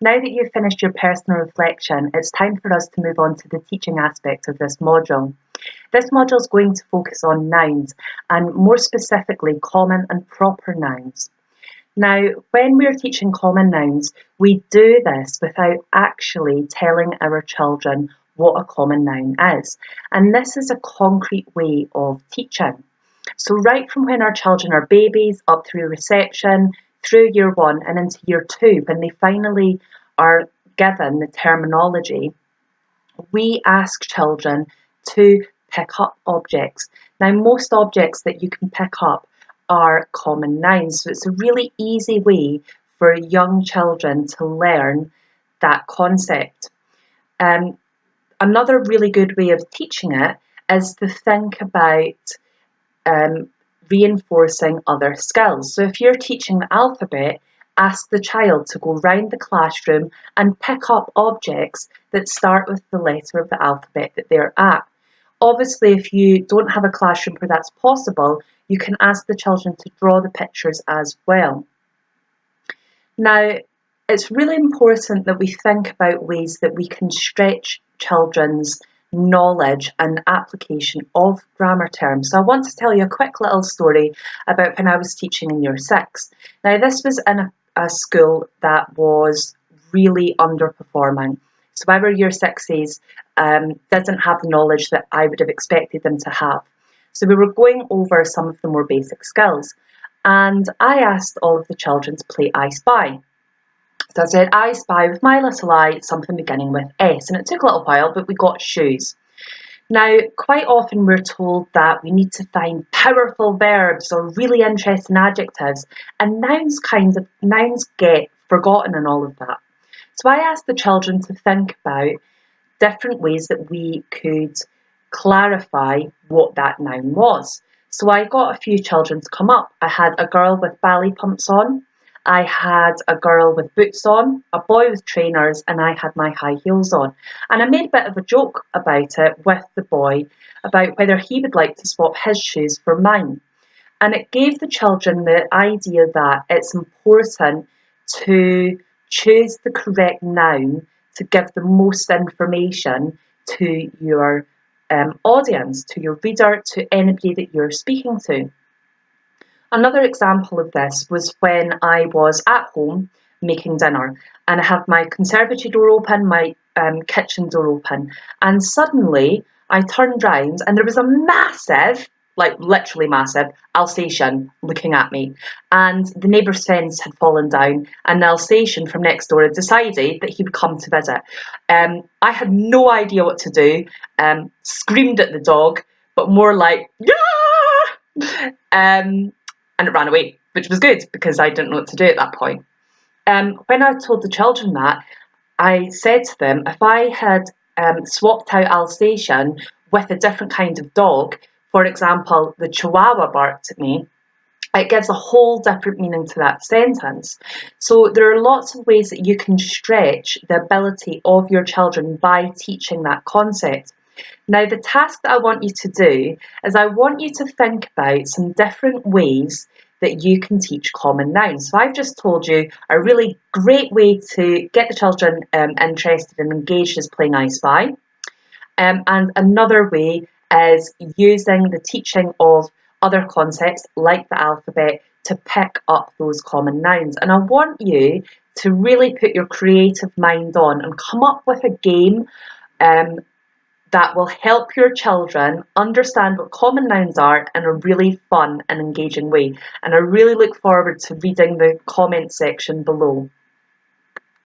Now that you've finished your personal reflection, it's time for us to move on to the teaching aspect of this module. This module is going to focus on nouns, and more specifically common and proper nouns. Now, when we're teaching common nouns, we do this without actually telling our children what a common noun is. And this is a concrete way of teaching. So right from when our children are babies, up through reception, through year 1 and into year 2, when they finally are given the terminology, we ask children to pick up objects. Now, most objects that you can pick up are common nouns, so it's a really easy way for young children to learn that concept. Another really good way of teaching it is to think about reinforcing other skills. So if you're teaching the alphabet, ask the child to go round the classroom and pick up objects that start with the letter of the alphabet that they're at. Obviously, if you don't have a classroom where that's possible, you can ask the children to draw the pictures as well. Now, it's really important that we think about ways that we can stretch children's knowledge and application of grammar terms. So I want to tell you a quick little story about when I was teaching in year 6. Now, this was in a school that was really underperforming. So our year 6s doesn't have the knowledge that I would have expected them to have. So we were going over some of the more basic skills. And I asked all of the children to play I Spy. So I said, I spy with my little eye something beginning with S. And it took a little while, but we got shoes. Now, quite often we're told that we need to find powerful verbs or really interesting adjectives, and nouns get forgotten in all of that. So I asked the children to think about different ways that we could clarify what that noun was. So I got a few children to come up. I had a girl with ballet pumps on, I had a girl with boots on, a boy with trainers, and I had my high heels on. And I made a bit of a joke about it with the boy about whether he would like to swap his shoes for mine. And it gave the children the idea that it's important to choose the correct noun to give the most information to your audience, to your reader, to anybody that you're speaking to. Another example of this was when I was at home making dinner, and I had my conservatory door open, my kitchen door open, and suddenly I turned round and there was a massive, like literally massive, Alsatian looking at me, and the neighbour's fence had fallen down, and the Alsatian from next door had decided that he would come to visit. I had no idea what to do, screamed at the dog, but more like, yeah! And it ran away, which was good because I didn't know what to do at that point. When I told the children that, I said to them, if I had swapped out Alsatian with a different kind of dog, for example, the Chihuahua barked at me, it gives a whole different meaning to that sentence. So there are lots of ways that you can stretch the ability of your children by teaching that concept. Now, the task that I want you to do is I want you to think about some different ways that you can teach common nouns. So I've just told you a really great way to get the children interested and engaged is playing I Spy. And another way is using the teaching of other concepts like the alphabet to pick up those common nouns. And I want you to really put your creative mind on and come up with a game that will help your children understand what common nouns are in a really fun and engaging way. And I really look forward to reading the comment section below.